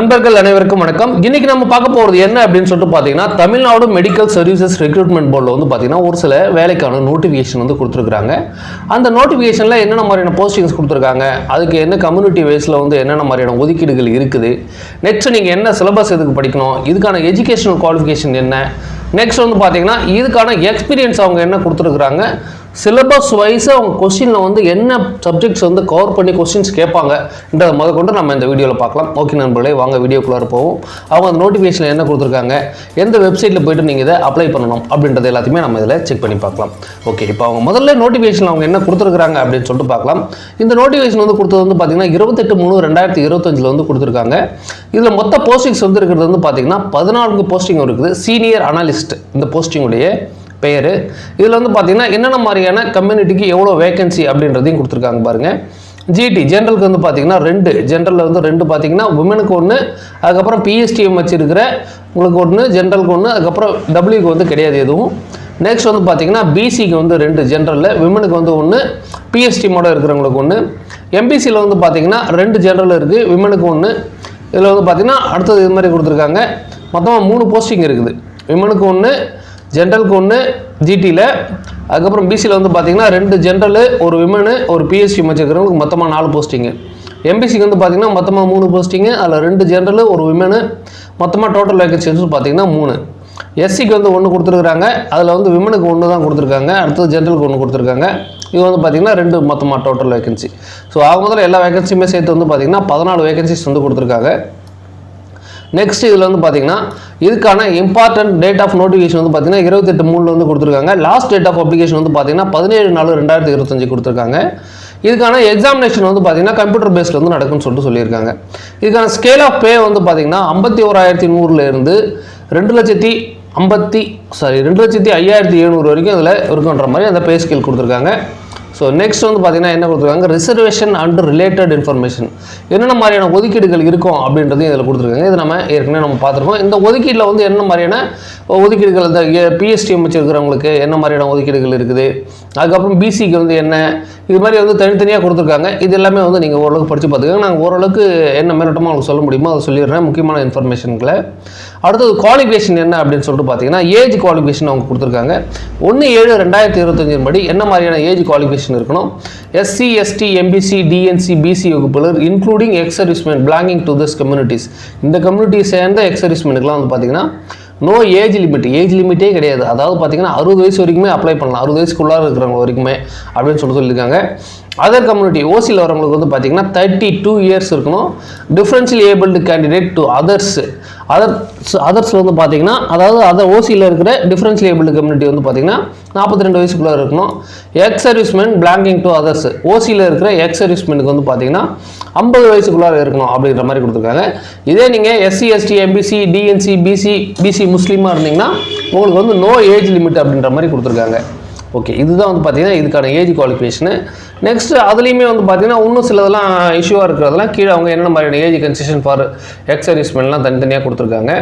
நண்பர்கள் அனைவருக்கும் வணக்கம். இன்னைக்கு நம்ம பார்க்க போறது என்ன அப்படின்னு சொல்லிட்டு பாத்தீங்கன்னா, தமிழ்நாடு மெடிக்கல் சர்வீசஸ் ரெக்ரூட்மெண்ட் போர்டில் வந்து பாத்தீங்கன்னா ஒரு சில வேலைக்கான நோட்டிஃபிகேஷன் வந்து கொடுத்துருக்காங்க. அந்த நோட்டிஃபிகேஷன்ல என்னென்ன மாதிரியான போஸ்டிங்ஸ் கொடுத்துருக்காங்க, அதுக்கு என்ன கம்யூனிட்டி வைஸ்ல வந்து என்னென்ன மாதிரியான ஒதுக்கீடுகள் இருக்குது, நெக்ஸ்ட் நீங்க என்ன சிலபஸ் எதுக்கு படிக்கணும், இதுக்கான எஜுகேஷனல் குவாலிஃபிகேஷன் என்ன, நெக்ஸ்ட் வந்து பாத்தீங்கன்னா இதுக்கான எக்ஸ்பீரியன்ஸ் அவங்க என்ன கொடுத்துருக்காங்க, சிலபஸ் வைஸ் அவங்க கொஸ்டினில் வந்து என்ன சப்ஜெக்ட்ஸ் வந்து கவர் பண்ணி கொஸ்டின்ஸ் கேட்பாங்கன்றதை முதற்கொண்டு நம்ம இந்த வீடியோவில் பார்க்கலாம். ஓகே நண்பர்களே, வாங்க வீடியோக்குள்ளே போவோம். அவங்க அந்த நோட்டிஃபிகேஷன் என்ன கொடுத்துருக்காங்க, எந்த வெப்சைட்டில் போய்ட்டு நீங்கள் இதை அப்ளை பண்ணணும் அப்படின்றது எல்லாத்தையுமே நம்ம இதில் செக் பண்ணி பார்க்கலாம். ஓகே, இப்போ அவங்க முதல்ல நோட்டிஃபிகேஷன் அவங்க என்ன கொடுத்துருக்காங்க அப்படின்னு சொல்லிட்டு பார்க்கலாம். இந்த நோட்டிஃபிகேஷன் வந்து கொடுத்தது வந்து பார்த்தீங்கன்னா 28/3/2025 வந்து கொடுத்துருக்காங்க. இதில் மொத்த போஸ்டிங்ஸ் வந்து இருக்கிறது வந்து பார்த்தீங்கன்னா 14 போஸ்டிங் இருக்குது. சீனியர் அனலிஸ்ட் இந்த போஸ்டிங்குடைய பெயர். இதில் வந்து பார்த்தீங்கன்னா என்னென்ன மாதிரியான கம்யூனிட்டிக்கு எவ்வளோ வேகன்சி அப்படின்றதையும் கொடுத்துருக்காங்க பாருங்கள். ஜிடி ஜென்ரலுக்கு வந்து பார்த்தீங்கன்னா 2, ஜென்ரலில் வந்து 2 பார்த்தீங்கன்னா உமனுக்கு 1, அதுக்கப்புறம் பிஎஸ்டிஎம் வச்சுருக்கிற உங்களுக்கு 1, ஜென்ரலுக்கு 1, அதுக்கப்புறம் டபிள்யூக்கு வந்து கிடையாது எதுவும். நெக்ஸ்ட் வந்து பார்த்தீங்கன்னா பிசிக்கு வந்து 2 ஜென்ரலில், விமனுக்கு வந்து 1, பிஎஸ்டிஎம்மோட இருக்கிறவங்களுக்கு 1. எம்பிசியில் வந்து பார்த்தீங்கன்னா 2 ஜென்ரல் இருக்குது, விமனுக்கு 1. இதில் வந்து பார்த்தீங்கன்னா அடுத்தது இது மாதிரி கொடுத்துருக்காங்க. மொத்தமாக 3 போஸ்டிங் இருக்குது. விமனுக்கு 1, ஜென்ரலுக்கு 1 ஜிடியில், அதுக்கப்புறம் பிசியில் வந்து பார்த்தீங்கன்னா 2 ஜென்ரலு, ஒரு விமனு, ஒரு பிஎஸ்டி வச்சுருக்கிறவங்களுக்கு மொத்தமாக 4 போஸ்டிங்கு. எம்பிசிக்கு வந்து பார்த்தீங்கன்னா மொத்தமாக 3 போஸ்டிங்கு, அதில் 2 ஜென்ரலு, ஒரு விமனு, மொத்தமாக டோட்டல் வேகன்சி வந்து பார்த்தீங்கன்னா 3. எஸ்சிக்கு வந்து 1 கொடுத்துருக்குறாங்க, அதில் வந்து விமனுக்கு 1 தான் கொடுத்துருக்காங்க, அடுத்தது ஜென்ரலுக்கு 1 கொடுத்துருக்காங்க. இது வந்து பார்த்தீங்கன்னா 2 மொத்தமாக டோட்டல் வேகன்சி. ஸோ ஆக முதல்ல எல்லா வேகன்சியுமே சேர்த்து வந்து பார்த்தீங்கன்னா 14 வேகன்சிஸ் வந்து கொடுத்துருக்காங்க. நெக்ஸ்ட் இதில் வந்து பார்த்தீங்கன்னா இதுக்கான இம்பார்ட்டன்ட் டேட் ஆஃப் நோட்டிஃபிகேஷன் வந்து பார்த்தீங்கன்னா 28/3 வந்து கொடுத்துருக்காங்க. லாஸ்ட் டேட் ஆஃப் அப்ளிகேஷன் வந்து பார்த்தீங்கன்னா 17/4/2025 கொடுத்துருக்காங்க. இதுக்கான எக்ஸாமினேஷன் வந்து பார்த்தீங்கன்னா கம்ப்யூட்டர் பேஸ்ட் வந்து நடக்கும்னு சொல்லியிருக்காங்க. இதுக்கான ஸ்கேல் ஆஃப் பே வந்து பார்த்தீங்கன்னா 51,100 2,05,700 வரைக்கும் இதில் இருக்குன்ற மாதிரி அந்த பே ஸ்கேல் கொடுத்துருக்காங்க. ஸோ நெக்ஸ்ட் வந்து பார்த்தீங்கன்னா என்ன கொடுத்துருக்காங்க, ரிசர்வேஷன் அண்ட் ரிலேட்டட் இன்ஃபர்மேஷன் என்னென்ன மாதிரியான ஒதுக்கீடுகள் இருக்கும் அப்படின்றதையும் இதில் கொடுத்துருக்காங்க. இது நம்ம ஏற்கனவே நம்ம பார்த்துருக்கோம். இந்த ஒதுக்கீட்டில் வந்து என்ன மாதிரியான ஒதுக்கீடுகள், இந்த பிஎஸ்டிஎம் வச்சுருக்கிறவங்களுக்கு என்ன மாதிரியான ஒதுக்கீடுகள் இருக்குது, அதுக்கப்புறம் பிசிக்கு வந்து என்ன, இது மாதிரி வந்து தனித்தனியாக கொடுத்துருக்காங்க. இது எல்லாமே வந்து நீங்கள் ஓரளவுக்கு படித்து பார்த்துக்கோங்க. நாங்கள் ஓரளவுக்கு என்ன மேலோட்டமாக உங்களுக்கு சொல்ல முடியுமோ அதை சொல்லிடுறேன், முக்கியமான இன்ஃபர்மேஷன்களை. அடுத்தது குவாலிஃபிகேஷன் என்ன அப்படின்னு சொல்லிட்டு பார்த்தீங்கன்னா ஏஜ் குவாலிஃபிகேஷன் அவங்க கொடுத்துருக்காங்க. 1/7/2025 படி என்ன மாதிரியான ஏஜ் குவாலிஃபிகேஷன் இருக்கணும், SC ST MBC DNC BC வகுப்பினர் including ex serviceman belonging to this communities, இந்த கம்யூனிட்டி சேர்ந்த எக்ஸ் சர்வீஸ்மேனுக்குலாம் வந்து பார்த்தீங்கன்னா நோ ஏஜ் லிமிட், ஏஜ் லிமிட்டே கிடையாது. அதாவது பார்த்தீங்கன்னா 60 வயசு வரைக்குமே அப்ளை பண்ணலாம், 60 வயசுக்குள்ளார இருக்கிறவங்க வரைக்குமே அப்படின்னு சொல்லியிருக்காங்க. அதர் கம்யூனிட்டி ஓசியில் வரவங்களுக்கு வந்து பார்த்தீங்கன்னா 32 இயர்ஸ் இருக்கணும். டிஃபரன்ஷியல் ஏபிள்டு கேண்டிடேட் டு அதர்ஸில் வந்து பார்த்தீங்கன்னா, அதாவது அதர் ஓசியில் இருக்கிற டிஃபரன்ஷியல் ஏபிள்டு கம்யூனிட்டி வந்து பார்த்தீங்கன்னா 42 வயசுக்குள்ளே இருக்கணும். X serviceman belonging to others, ஓசியில் இருக்கிற எக்ஸ் சர்வீஸ்மேனுக்கு வந்து பார்த்தீங்கன்னா 50 வயசுக்குள்ளார இருக்கணும் அப்படின்ற மாதிரி கொடுத்துருக்காங்க. இதே நீங்கள் SC ST MBC DNC BC முஸ்லீமாக இருந்தீங்கன்னா உங்களுக்கு வந்து நோ ஏஜ் லிமிட் அப்படின்ற மாதிரி கொடுத்துருக்காங்க. ஓகே, இதுதான் வந்து பார்த்தீங்கன்னா இதுக்கான ஏஜ் குவாலிஃபிகேஷனு. நெக்ஸ்ட் அதுலேயுமே வந்து பார்த்தீங்கன்னா இன்னும் சிலதெல்லாம் இஷ்யூவாக இருக்கிறதெல்லாம் கீழே அவங்க என்ன மாதிரியான ஏஜ் கன்செஷன் ஃபார் எக்ஸ் சர்வீஸ்மேன்லாம் தனித்தனியாக கொடுத்துருக்காங்க.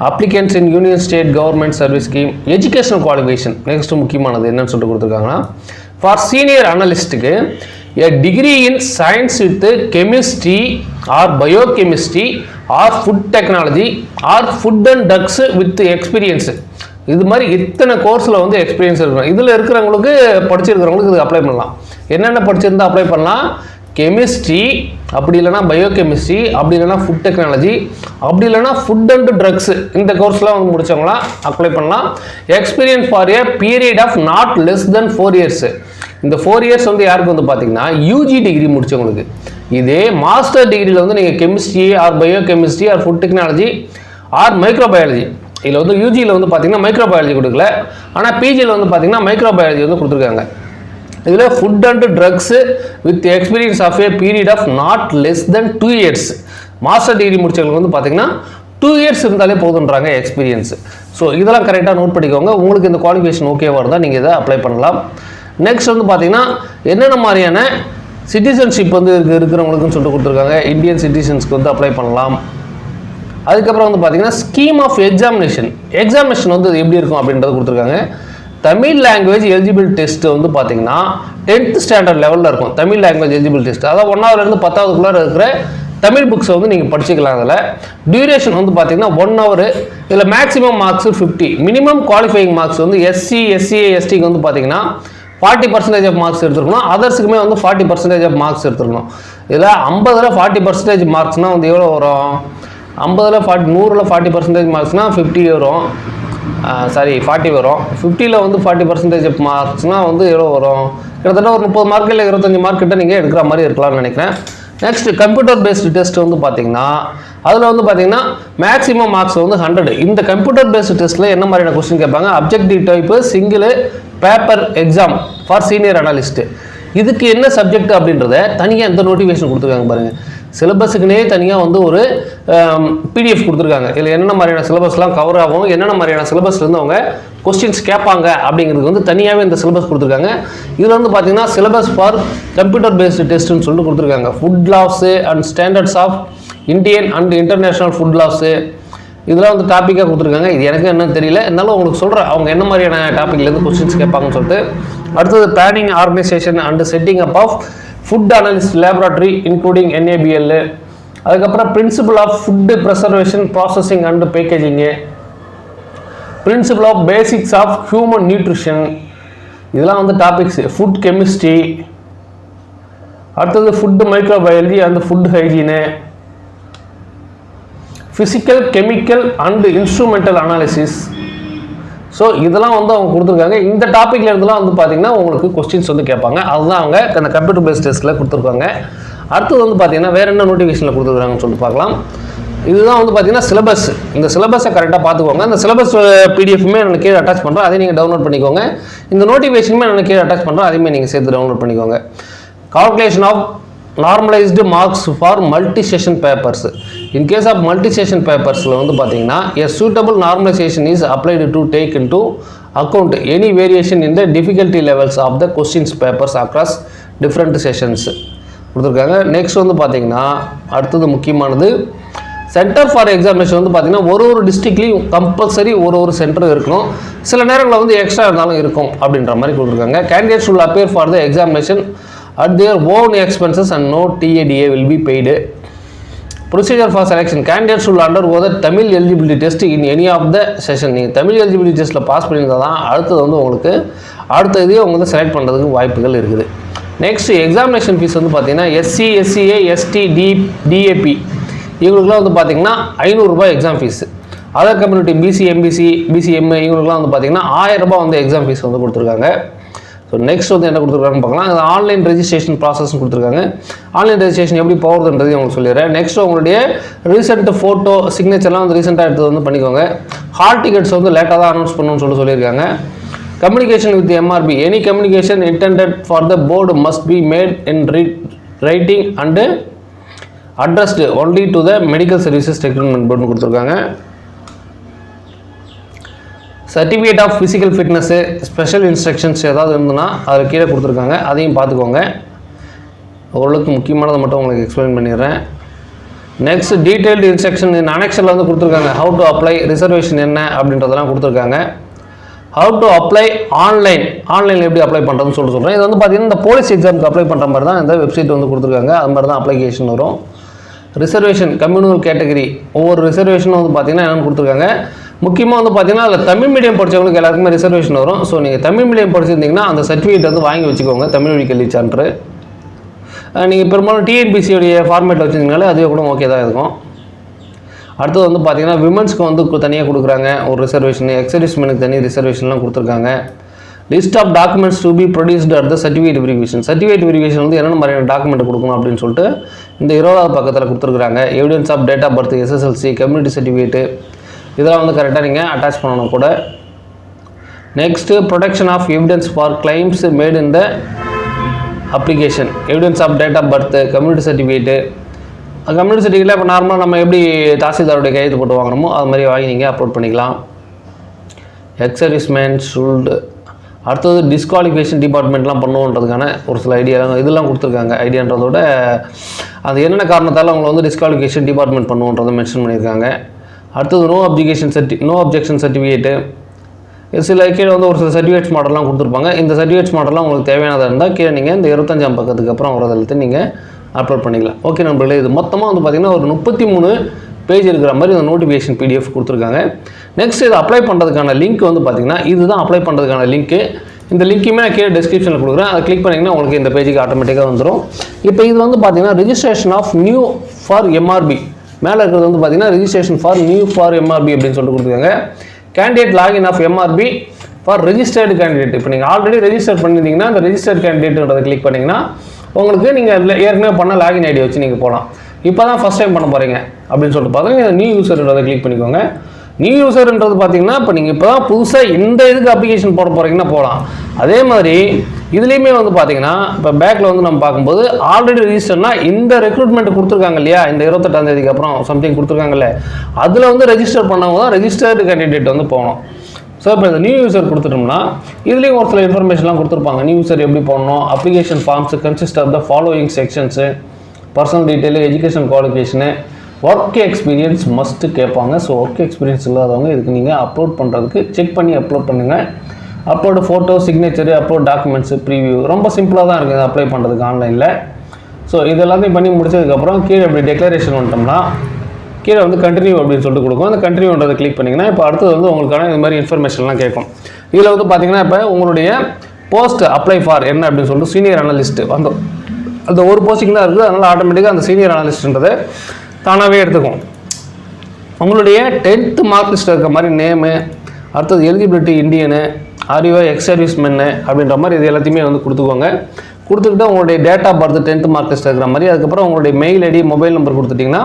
Applicants in union state government service scheme educational qualification next முக்கியமானது என்னன்னு சொல்லிட்டு கொடுத்துருக்காங்கன்னா, ஃபார் சீனியர் அனலிஸ்ட்டுக்கு a degree in science with chemistry or biochemistry or food technology or food and drugs with experience, இது மாதிரி இத்தனை கோர்ஸில் வந்து எக்ஸ்பீரியன்ஸ் இருக்கணும். இதில் இருக்கிறவங்களுக்கு படிச்சிருக்கிறவங்களுக்கு இது அப்ளை பண்ணலாம். என்னென்ன படிச்சிருந்தா அப்ளை பண்ணலாம், கெமிஸ்ட்ரி, அப்படி இல்லைனா பயோகெமிஸ்ட்ரி, அப்படி இல்லைனா ஃபுட் டெக்னாலஜி, அப்படி இல்லைனா ஃபுட் அண்ட் ட்ரக்ஸ், இந்த கோர்ஸ்லாம் வந்து முடிச்சவங்களாம் அப்ளை பண்ணலாம். Experience for a period of not less then 4 years. இந்த 4 இயர்ஸ் வந்து யாருக்கு வந்து பார்த்தீங்கன்னா யூஜி டிகிரி முடிச்சவங்களுக்கு. இதே மாஸ்டர் டிகிரியில் வந்து நீங்கள் chemistry or biochemistry or food technology or microbiology, இதில் வந்து யூஜியில் வந்து பார்த்தீங்கன்னா மைக்ரோபயாலஜி கொடுக்கல, ஆனால் பிஜியில் வந்து பார்த்தீங்கன்னா மைக்ரோபயாலஜி வந்து கொடுத்துருக்காங்க. இதில் food and drugs with experience of a period of not less than 2 years. Master degree முடிச்சவங்களுக்கு வந்து பார்த்தீங்கன்னா 2 இயர்ஸ் இருந்தாலே போதுன்றாங்க எக்ஸ்பீரியன்ஸ். ஸோ இதெல்லாம் கரெக்டாக நோட் பண்ணிக்கோங்க. உங்களுக்கு இந்த குவாலிஃபிகேஷன் ஓகேவாக இருந்தால் நீங்கள் இதை அப்ளை பண்ணலாம். நெக்ஸ்ட் வந்து பார்த்தீங்கன்னா என்னென்ன மாதிரியான சிட்டிசன்ஷிப் வந்து இருக்கிறவங்களுக்குன்னு சொல்லிட்டு கொடுத்துருக்காங்க. இந்தியன் சிட்டிசன்ஸ்க்கு வந்து அப்ளை பண்ணலாம். அதுக்கப்புறம் வந்து பார்த்தீங்கன்னா ஸ்கீம் ஆஃப் எக்ஸாமினேஷன் வந்து எப்படி இருக்கும் அப்படின்றது கொடுத்துருக்காங்க. தமிழ் லாங்குவேஜ் எலிஜிபிள் டெஸ்ட் வந்து பார்த்தீங்கன்னா 10th ஸ்டாண்டர்ட் லெவலில் இருக்கும். தமிழ் லாங்குவேஜ் எலிஜிபிள் டெஸ்ட், அதாவது 1ஆவதுலேருந்து 10ஆவதுக்குள்ளே இருக்கிற தமிழ் புக்ஸை வந்து நீங்கள் படிச்சுக்கலாம். அதில் டியூரேஷன் வந்து பார்த்தீங்கன்னா 1 hour. இதில் maximum marks 50, minimum qualifying marks வந்து எஸ்சி எஸ்சிஏ எஸ்டிக்கு வந்து பார்த்தீங்கன்னா 40% ஆஃப் மார்க்ஸ் எடுத்துருக்கணும். அதர்ஸுக்குமே வந்து 40% ஆஃப் மார்க்ஸ் எடுத்துருக்கணும். இதில் 50ல் 40% மார்க்ஸ்னால் வந்து எவ்வளோ வரும்? 50ல் 100ல் 40% மார்க்ஸ்னால் 50 வரும். 40 வரும். 50ல் வந்து 40% மார்க்ஸ்னால் வந்து எவ்வளோ வரும்? கிட்டத்தட்ட ஒரு 30 மார்க் இல்லை 25 மார்க் கிட்ட நீங்கள் எடுக்கிற மாதிரி இருக்கலாம்னு நினைக்கிறேன். நெக்ஸ்ட் கம்ப்யூட்டர் பேஸ்டு டெஸ்ட் வந்து பார்த்தீங்கன்னா அதில் வந்து பார்த்தீங்கன்னா மேக்ஸிமம் மார்க்ஸ் வந்து 100. இந்த கம்ப்யூட்டர் பேஸ்டு டெஸ்ட்டில் என்ன மாதிரியான கொஸ்டின் கேட்பாங்க? Objective type, single, paper exam for senior analyst. இதுக்கு என்ன சப்ஜெக்ட் அப்படின்றத தனியாக இந்த நோட்டிஃபிகேஷன் கொடுத்துருக்காங்க பாருங்கள். சிலபஸுக்குனே தனியாக வந்து ஒரு பிடிஎஃப் கொடுத்துருக்காங்க. இதில் என்னென்ன மாதிரியான சிலபஸ்லாம் கவர் ஆகும், என்னென்ன மாதிரியான சிலபஸ்லேருந்து அவங்க கொஸ்டின்ஸ் கேட்பாங்க அப்படிங்கிறது வந்து தனியாகவே இந்த சிலபஸ் கொடுத்துருக்காங்க. இதில் வந்து பார்த்தீங்கன்னா சிலபஸ் ஃபார் கம்ப்யூட்டர் பேஸ்டு டெஸ்ட்டுன்னு சொல்லிட்டு கொடுத்துருக்காங்க. Food laws and standards of Indian and international food laws இதெல்லாம் வந்து டாப்பிக்காக கொடுத்துருக்காங்க. இது எனக்கு என்னன்னு தெரியல, இருந்தாலும் உங்களுக்கு சொல்கிறேன் அவங்க என்ன மாதிரியான டாப்பிக்லேருந்து கொஸ்டின்ஸ் கேட்பாங்கன்னு சொல்லிட்டு. அடுத்தது planning, organisation and setting up of food analyst laboratory including NABL. அதுக்கப்புறம் principle of food preservation processing and packaging, principle of basics of human nutrition, இதெல்லாம் வந்து டாபிக்ஸ். ஃபுட் கெமிஸ்ட்ரி, அடுத்தது food microbiology and food hygiene, physical, chemical and instrumental analysis. So இதெல்லாம் வந்து அவங்க கொடுத்துருக்காங்க. இந்த டாப்பிக்கில் இருந்தெல்லாம் வந்து பார்த்தீங்கன்னா உங்களுக்கு கொஸ்டின்ஸ் வந்து கேட்பாங்க. அதுதான் அவங்க அந்த கம்ப்யூட்டர் பேஸ்ட் டெஸ்ட்டில் கொடுத்துருக்காங்க. அடுத்தது வந்து பார்த்தீங்கன்னா வேறு என்ன நோட்டிஃபிகேஷனில் கொடுத்துருக்காங்கன்னு சொல்லிட்டு பார்க்கலாம். இதுதான் வந்து பார்த்தீங்கன்னா சிலபஸ். இந்த சிலபஸை கரெக்டாக பார்த்துக்கோங்க. இந்த சிலபஸ் பிடிஎஃப்மே நான் கீழே அட்டாச் பண்ணுறேன், அதையும் நீங்கள் டவுன்லோட் பண்ணிக்கோங்க. இந்த நோட்டிஃபிகேஷனுமே நான் கீழே அட்டாச் பண்ணுறேன், அதையுமே நீங்கள் சேர்த்து டவுன்லோட் பண்ணிக்கோங்க. Calculation of normalised marks for multi session papers. In case of multi session பேப்பர்ஸில் வந்து பார்த்தீங்கன்னா a suitable normalisation is applied to take into account any variation in the difficulty levels of the questions papers across different sessions கொடுத்துருக்காங்க. Next வந்து பார்த்தீங்கன்னா அடுத்தது முக்கியமானது centre for examination வந்து பார்த்தீங்கன்னா ஒரு டிஸ்ட்ரிக்ட்லேயும் கம்பல்சரி ஒரு சென்டர் இருக்கணும். சில நேரங்களில் வந்து எக்ஸ்ட்ரா இருந்தாலும் இருக்கும் அப்படின்ற மாதிரி கொடுத்துருக்காங்க. Candidates will appear for the examination at their own expenses and no TADA will be paid. Procedure for selection: candidates should undergo the Tamil eligibility test in any of the session. நீங்கள் Tamil eligibility டெஸ்ட்டில் pass பண்ணியிருந்தால் தான் அடுத்தது வந்து உங்களுக்கு அடுத்த இதையும் அவங்க வந்து செலக்ட் பண்ணுறதுக்கு வாய்ப்புகள் இருக்குது. நெக்ஸ்ட் எக்ஸாமினேஷன் ஃபீஸ் வந்து பார்த்தீங்கன்னா SC, SCA, ST, DAP இவங்களுக்குலாம் வந்து பார்த்தீங்கன்னா 500 ரூபாய் exam fees. Other community BC, MBC, BCM இவங்களுக்குலாம் வந்து பார்த்தீங்கன்னா 1000 ரூபாய் வந்து எக்ஸாம் ஃபீஸ் வந்து கொடுத்துருக்காங்க. ஸோ நெக்ஸ்ட் வந்து என்ன கொடுத்துருக்காங்கன்னு பார்க்கலாம். அது ஆன்லைன் ரெஜிஸ்ட்ரேஷன் ப்ராசஸ் கொடுத்துருக்காங்க. ஆன்லைன் ரெஜிஸ்ட்ரேஷன் எப்படி போகிறதுன்றது உங்களுக்கு சொல்லிடுறேன். நெக்ஸ்ட் உங்களுடைய ரீசெண்ட் ஃபோட்டோ சிக்னேச்சர்லாம் வந்து ரீசெண்டாக எடுத்து வந்து பண்ணிக்கோங்க. ஹால் டிக்கெட்ஸ் வந்து லேட்டாக தான் அனௌன்ஸ் பண்ணணும்னு சொல்லியிருக்காங்க. Communication with MRB: any communication intended for the board must be made in writing and addressed only to the medical services recruitment போர்டுன்னு கொடுத்துருக்காங்க. Certificate of physical fitness, special instructions ஏதாவது இருந்ததுன்னா அதில் கீழே கொடுத்துருக்காங்க, அதையும் பார்த்துக்கோங்க. ஓரளவுக்கு முக்கியமானதை மட்டும் உங்களுக்கு எக்ஸ்பிளைன் பண்ணிடுறேன். நெக்ஸ்ட் டீட்டெயில்டு இன்ஸ்ட்ரக்ஷன் இன் அனெக்ஷனில் வந்து கொடுத்துருக்காங்க. ஹவு டு அப்ளை, ரிசர்வேஷன் என்ன அப்படின்றதெல்லாம் கொடுத்துருக்காங்க. ஹவு டு அப்ளை ஆன்லைனில் எப்படி அப்ளை பண்ணுறதுன்னு சொல்கிறேன். இது வந்து பார்த்தீங்கன்னா இந்த போலீஸ் எக்ஸாமுக்கு அப்ளை பண்ணுற மாதிரி தான் இந்த வெப்சைட் வந்து கொடுத்துருக்காங்க. அது மாதிரி தான் அப்ளிகேஷன் வரும். ரிசர்வேஷன் கம்யூனல் கேட்டகரி, ஒவ்வொரு ரிசர்வேஷனும் வந்து பார்த்தீங்கன்னா என்னென்னு கொடுத்துருக்காங்க. முக்கியமாக வந்து பார்த்தீங்கன்னா அதில் தமிழ் மீடியம் படித்தவங்களுக்கு எல்லாருக்குமே ரிசர்வேஷன் வரும். ஸோ நீங்கள் தமிழ் மீடியம் படிச்சிருந்தீங்கன்னா அந்த சர்டிஃபிகேட் வந்து வாங்கி வச்சுக்கோங்க, தமிழ் வழி கல்வி சான்று. நீங்கள் பெரும்பாலும் TNPSC ஃபார்மேட் வச்சுருந்தீங்கனாலே அதுவே கூட ஓகே தான் இருக்கும். அடுத்தது வந்து பார்த்தீங்கன்னா விமன்ஸ்க்கு வந்து தனியாக கொடுக்குறாங்க ஒரு ரிசர்வேஷன், எக்ஸர்விஸ்மெனுக்கு தனி ரிசர்வேஷன்லாம் கொடுத்துருக்காங்க. List of documents to be produced at the certificate verification. Certificate verification வந்து என்னென்ன மாதிரியான டாக்குமெண்ட் கொடுக்கணும் அப்படின்னு சொல்லிட்டு இந்த 20வது பக்கத்தில் கொடுத்துருக்காங்க. Evidence of date of birth, SSLC, community certificate இதெல்லாம் வந்து கரெக்டாக நீங்கள் அட்டாச் பண்ணணும் கூட. Next protection of evidence for claims made in the application, evidence of date of birth, community certificate. Community சர்டிஃபிகேட்டில் இப்போ நார்மலாக நம்ம எப்படி தாசில்தாருடைய கையெழுத்து போட்டு வாங்கணுமோ அது மாதிரி வாங்கி நீங்கள் அப்லோட் பண்ணிக்கலாம். எக்ஸர்விஸ்மேன் ஷுல்டு. அடுத்தது டிஸ்குவாலிஃபிகேஷன் டிபார்ட்மெண்ட்லாம் பண்ணுவோன்றதுக்கான ஒரு சில ஐடியாலாம் இதெல்லாம் கொடுத்துருக்காங்க. ஐடியான்றதோட அது என்னென்ன காரணத்தால் அவங்களை வந்து டிஸ்குவாலிஃபிகேஷன் டிபார்ட்மெண்ட் பண்ணுவோன்றதை மென்ஷன் பண்ணியிருக்காங்க. அடுத்தது நோ அப்ஜெக்ஷன் சர்டிஃபிகேட்டு. சில கீழே வந்து ஒரு சில சர்டிஃபிகேட்ஸ் மாடல்லாம் கொடுத்துருப்பாங்க. இந்த சர்டிஃபிகேட்ஸ் மாடல்லாம் உங்களுக்கு தேவையானதாக இருந்தால் கீழே நீங்கள் இந்த 25ஆம் பக்கத்துக்கு அப்புறம் வரது எல்லாத்தையும் நீங்கள் அப்லோட் பண்ணிக்கலாம். ஓகே நண்பர்களே, இது மொத்தமாக வந்து பார்த்திங்கன்னா ஒரு 33 பேஜ் இருக்கிற மாதிரி இந்த நோட்டிஃபிகேஷன் PDF கொடுத்துருக்காங்க. நெக்ஸ்ட் இதை அப்ளை பண்ணுறதுக்கான லிங்க் வந்து பார்த்திங்கன்னா இதுதான் அப்ளை பண்ணுறதுக்கான லிங்க்கு. இந்த லிங்க்குமே நான் கீழே டிஸ்கிரிப்ஷனில் கொடுக்குறேன். அதை கிளிக் பண்ணிங்கன்னா உங்களுக்கு இந்த பேஜுக்கு ஆட்டோமேட்டிக்காக வந்துடும். இப்போ இது வந்து பார்த்திங்கன்னா registration of new for MRB மேலே இருக்கிறது வந்து பார்த்திங்கன்னா registration for new for MRB அப்படின்னு சொல்லிட்டு கொடுத்துருக்காங்க. Candidate login of MRB for registered candidate. இப்போ நீங்கள் ஆல்ரெடி ரெஜிஸ்டர் பண்ணியிருந்தீங்கன்னா அந்த ரெஜிஸ்டர்ட் கேண்டிடேட்ன்றதை கிளிக் பண்ணிங்கன்னா உங்களுக்கு நீங்கள் ஏற்கனவே பண்ண லாகின் ஐடி வச்சு நீங்கள் போகலாம். இப்போ தான் ஃபஸ்ட் டைம் பண்ண போகிறீங்க அப்படின்னு சொல்லிட்டு பார்த்தீங்கன்னா நியூ யூசர்ன்றதை கிளிக் பண்ணிக்கோங்க. நியூ யூசர்ன்றது பார்த்தீங்கன்னா இப்போ நீங்கள் இப்போ தான் புதுசாக இந்த இதுக்கு அப்ளிகேஷன் போட போகிறீங்கன்னா போகலாம். அதே மாதிரி இதுலேயுமே வந்து பார்த்தீங்கன்னா இப்போ பேக்கில் வந்து நம்ம பார்க்கும்போது ஆல்ரெடி ரெஜிஸ்டர்னா இந்த ரெக்ரூட்மெண்ட் கொடுத்துருக்காங்க இல்லையா, இந்த 28ஆம் தேதிக்கு அப்புறம் சம்திங் கொடுத்துருக்காங்கல்ல, அதில் வந்து ரெஜிஸ்டர் பண்ணவங்க தான் ரெஜிஸ்டர்டு கேண்டிடேட் வந்து போகணும். ஸோ இப்போ இந்த நியூ யூசர் கொடுத்துட்டோம்னா இதுலேயும் ஒரு சில இன்ஃபர்மேஷன்லாம் கொடுத்துருப்பாங்க. நியூ யூசர் எப்படி போடணும், application forms consist of the following sections, personal detail, education qualification, work experience must கேட்பாங்க. ஸோ ஒர்க் எக்ஸ்பீரியன்ஸ் இல்லாதவங்க இதுக்கு நீங்கள் அப்லோட் பண்ணுறதுக்கு செக் பண்ணி அப்லோட் பண்ணுங்கள். Upload photo, signature, upload documents, preview ரொம்ப சிம்பிளாக தான் இருக்குது அப்ளை பண்ணுறதுக்கு ஆன்லைனில். ஸோ இது எல்லாத்தையும் பண்ணி முடிச்சதுக்கப்புறம் கீழே இப்படி டெக்ளரேஷன் வந்துட்டோம்னா கீழே வந்து கண்டினியூ அப்படின்னு சொல்லிட்டு கொடுக்கும். அந்த கண்டினியூன்றதை கிளிக் பண்ணிங்கன்னா இப்போ அடுத்தது வந்து உங்களுக்கான இந்த மாதிரி இன்ஃபர்மேஷன்லாம் கேட்கும். இதில் வந்து பார்த்தீங்கன்னா இப்போ உங்களுடைய போஸ்ட் அப்ளை ஃபார் என்ன அப்படின்னு சொல்லிட்டு சீனியர் அனலிஸ்ட் அந்த ஒரு போஸ்டிங் தான் இருக்குது. அதனால் ஆட்டோமேட்டிக்காக அந்த சீனியர் அனலிஸ்ட்ன்றதை தானாகவே எடுத்துக்கும். உங்களுடைய 10th மார்க் லிஸ்ட்டில் இருக்க மாதிரி நேமு, அடுத்தது eligibility Indian, are you ex service men அப்படின்ற மாதிரி இது எல்லாத்தையுமே வந்து கொடுத்துக்கோங்க. கொடுத்துக்கிட்டு உங்களுடைய date of birth 10th mark list இருக்கிற மாதிரி, அதுக்கப்புறம் உங்களுடைய மெயில் ஐடி, மொபைல் நம்பர் கொடுத்துட்டிங்கன்னா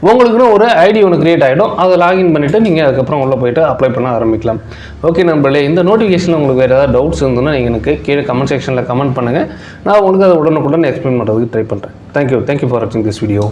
உங்களுக்குன்னு ஒரு ஐடி ஒன்று கிரியேட் ஆகிடும். அதை லாகின் பண்ணிவிட்டு நீங்கள் அதுக்கப்புறம் உள்ளே போய்ட்டு அப்ளை பண்ண ஆரம்பிக்கலாம். ஓகே நண்பர்களே, இந்த நோட்டிஃபிகேஷனில் உங்களுக்கு வேறு ஏதாவது டவுட்ஸ் இருந்ததுன்னா நீங்கள் எனக்கு கீழே கமெண்ட் செக்ஷனில் கமெண்ட் பண்ணுங்கள். நான் உங்களுக்கு அதை உடனுக்குடன் எக்ஸ்பிளைன் பண்ணுறதுக்கு ட்ரை பண்ணுறேன். தேங்க்யூ ஃபார் வாட்சிங் திஸ் வீடியோ.